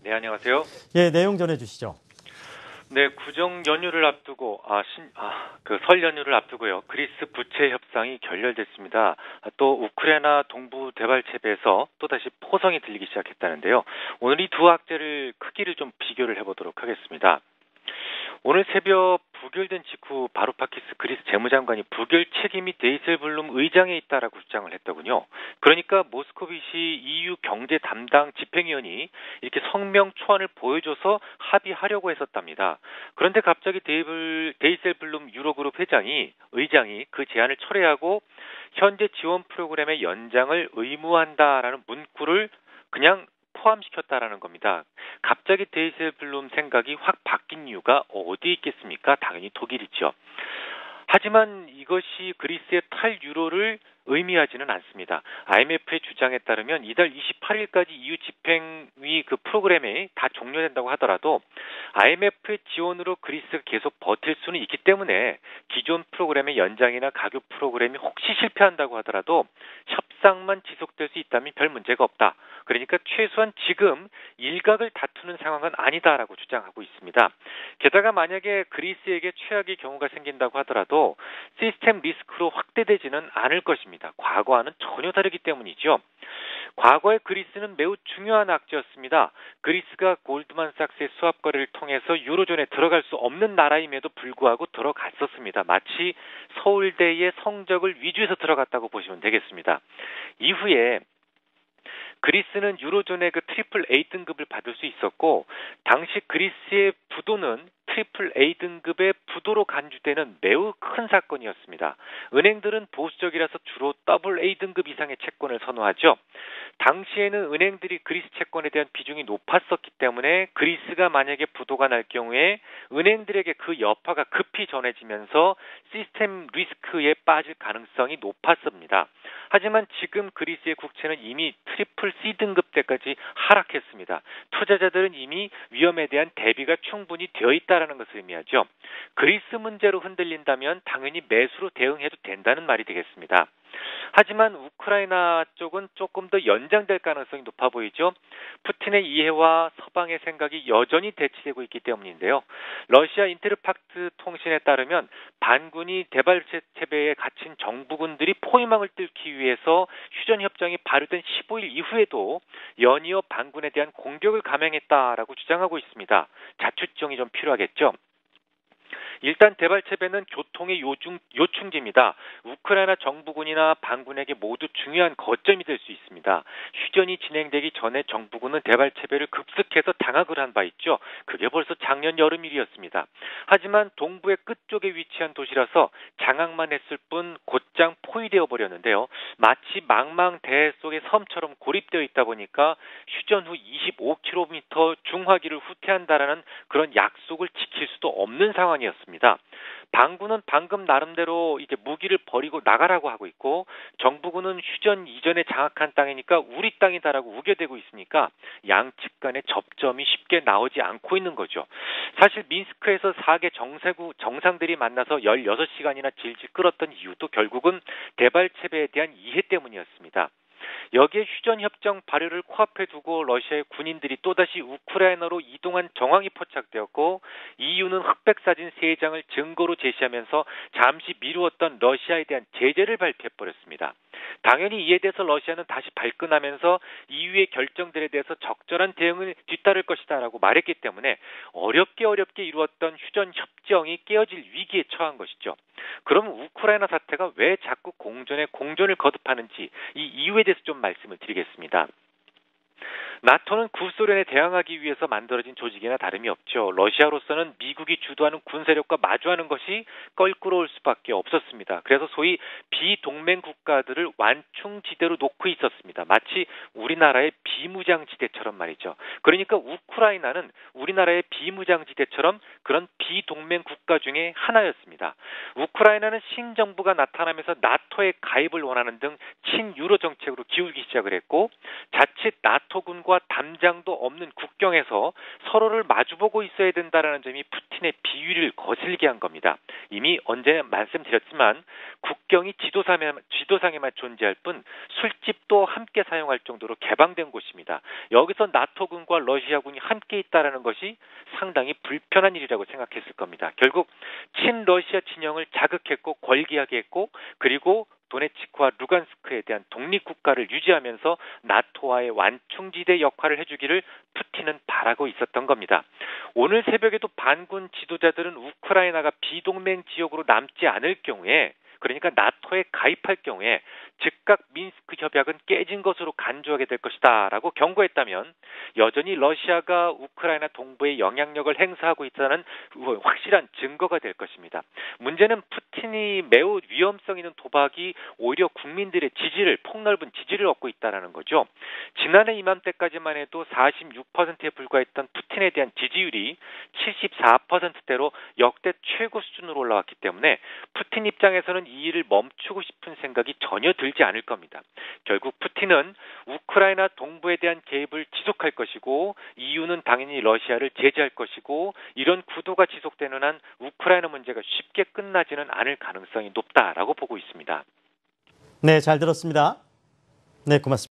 네, 안녕하세요. 예, 내용 전해주시죠. 네, 구정 연휴를 앞두고 설 연휴를 앞두고요. 그리스 부채 협상이 결렬됐습니다. 또 우크라이나 동부 대발체배에서 또다시 포성이 들리기 시작했다는데요. 오늘 이 두 악재를 크기를 좀 비교를 해보도록 하겠습니다. 오늘 새벽 부결된 직후 바루파키스 그리스 재무장관이 부결 책임이 데이셀블룸 의장에 있다라고 주장을 했더군요. 그러니까 모스코비시 EU 경제 담당 집행위원이 이렇게 성명 초안을 보여줘서 합의하려고 했었답니다. 그런데 갑자기 데이셀블룸 유로그룹 의장이 그 제안을 철회하고 현재 지원 프로그램의 연장을 의무한다라는 문구를 그냥 포함시켰다라는 겁니다. 갑자기 데이셀블룸 생각이 확 바뀐 이유가 어디 있겠습니까? 당연히 독일이죠. 하지만 이것이 그리스의 탈유로를 의미하지는 않습니다. IMF의 주장에 따르면 이달 28일까지 EU 집행위 그 프로그램이 다 종료된다고 하더라도 IMF의 지원으로 그리스가 계속 버틸 수는 있기 때문에 기존 프로그램의 연장이나 가교 프로그램이 혹시 실패한다고 하더라도 협상만 지속될 수 있다면 별 문제가 없다. 그러니까 최소한 지금 일각을 다투는 상황은 아니다라고 주장하고 있습니다. 게다가 만약에 그리스에게 최악의 경우가 생긴다고 하더라도 시스템 리스크로 확대되지는 않을 것입니다. 과거와는 전혀 다르기 때문이죠. 과거의 그리스는 매우 중요한 악재였습니다. 그리스가 골드만삭스의 수합 거래를 통해서 유로존에 들어갈 수 없는 나라임에도 불구하고 들어갔었습니다. 마치 서울대의 성적을 위주해서 들어갔다고 보시면 되겠습니다. 이후에 그리스는 유로존의 그 트리플 A 등급을 받을 수 있었고 당시 그리스의 부도는 트리플 A 등급의 부도로 간주되는 매우 큰 사건이었습니다. 은행들은 보수적이라서 주로 더블 A 등급 이상의 채권을 선호하죠. 당시에는 은행들이 그리스 채권에 대한 비중이 높았었기 때문에 그리스가 만약에 부도가 날 경우에 은행들에게 그 여파가 급히 전해지면서 시스템 리스크에 빠질 가능성이 높았습니다. 하지만 지금 그리스의 국채는 이미 트리플 C 등급 때까지 하락했습니다. 투자자들은 이미 위험에 대한 대비가 충분히 되어 있다는 것을 의미하죠. 그리스 문제로 흔들린다면 당연히 매수로 대응해도 된다는 말이 되겠습니다. 하지만 우크라이나 쪽은 조금 더 연장될 가능성이 높아 보이죠. 푸틴의 이해와 서방의 생각이 여전히 대치되고 있기 때문인데요. 러시아 인테르팍트 통신에 따르면 반군이 데발체베에 갇힌 정부군들이 포위망을 뚫기 위해서 휴전협정이 발효된 15일 이후에도 연이어 반군에 대한 공격을 감행했다라고 주장하고 있습니다. 자초지종이 좀 필요하겠죠. 일단 데발체베는 교통의 요충지입니다. 우크라이나 정부군이나 반군에게 모두 중요한 거점이 될 수 있습니다. 휴전이 진행되기 전에 정부군은 데발체베를 급습해서 장악을 한 바 있죠. 그게 벌써 작년 여름 일이었습니다. 하지만 동부의 끝쪽에 위치한 도시라서 장악만 했을 뿐 곧장 포위되어 버렸는데요. 마치 망망대해 속의 섬처럼 고립되어 있다 보니까 휴전 후 25km 중화기를 후퇴한다라는 그런 약속을 지킬 수도 없는 상황이었습니다. 반군은 방금 나름대로 이제 무기를 버리고 나가라고 하고 있고 정부군은 휴전 이전에 장악한 땅이니까 우리 땅이다라고 우겨대고 있으니까 양측 간의 접점이 쉽게 나오지 않고 있는 거죠. 사실 민스크에서 4개 정상들이 만나서 16시간이나 질질 끌었던 이유도 결국은 데발체베에 대한 이해 때문이었습니다. 여기에 휴전협정 발효를 코앞에 두고 러시아의 군인들이 또다시 우크라이나로 이동한 정황이 포착되었고 EU는 흑백사진 3장을 증거로 제시하면서 잠시 미루었던 러시아에 대한 제재를 발표해버렸습니다. 당연히 이에 대해서 러시아는 다시 발끈하면서 EU의 결정들에 대해서 적절한 대응을 뒤따를 것이다 라고 말했기 때문에 어렵게 이루었던 휴전협정이 깨어질 위기에 처한 것이죠. 그럼 우크라이나 사태가 왜 자꾸 공전을 거듭하는지 이 이유에 대해서 좀 말씀을 드리겠습니다. 나토는 구소련에 대항하기 위해서 만들어진 조직이나 다름이 없죠. 러시아로서는 미국이 주도하는 군세력과 마주하는 것이 껄끄러울 수밖에 없었습니다. 그래서 소위 비동맹 국가들을 완충지대로 놓고 있었습니다. 마치 우리나라의 비무장지대처럼 말이죠. 그러니까 우크라이나는 우리나라의 비무장지대처럼 그런 비동맹 국가 중에 하나였습니다. 우크라이나는 신정부가 나타나면서 나토에 가입을 원하는 등 친유로 정책으로 기울기 시작을 했고 자칫 나토군과 국경과 담장도 없는 국경에서 서로를 마주보고 있어야 된다라는 점이 푸틴의 비위를 거슬게 한 겁니다. 이미 언제 말씀드렸지만 국경이 지도상에만 존재할 뿐 술집도 함께 사용할 정도로 개방된 곳입니다. 여기서 나토군과 러시아군이 함께 있다라는 것이 상당히 불편한 일이라고 생각했을 겁니다. 결국 친러시아 진영을 자극했고 걸기하게 했고 그리고 도네츠크와 루간스크에 대한 독립국가를 유지하면서 나토와의 완충지대 역할을 해주기를 푸틴은 바라고 있었던 겁니다. 오늘 새벽에도 반군 지도자들은 우크라이나가 비동맹 지역으로 남지 않을 경우에 그러니까 나토에 가입할 경우에 즉각 미인스크 협약은 깨진 것으로 간주하게 될 것이다 라고 경고했다면 여전히 러시아가 우크라이나 동부에 영향력을 행사하고 있다는 확실한 증거가 될 것입니다. 문제는 푸틴이 매우 위험성 있는 도박이 오히려 국민들의 폭넓은 지지를 얻고 있다는 거죠. 지난해 이맘때까지만 해도 46%에 불과했던 푸틴에 대한 지지율이 74%대로 역대 최고 수준으로 올라왔기 때문에 푸틴 입장에서는 이 일을 멈추고 싶은 생각이 전혀 들지 않을 겁니다. 결국 푸틴은 우크라이나 동부에 대한 개입을 지속할 것이고 EU는 당연히 러시아를 제재할 것이고 이런 구도가 지속되는 한 우크라이나 문제가 쉽게 끝나지는 않을 가능성이 높다라고 보고 있습니다. 네, 잘 들었습니다. 네, 고맙습니다.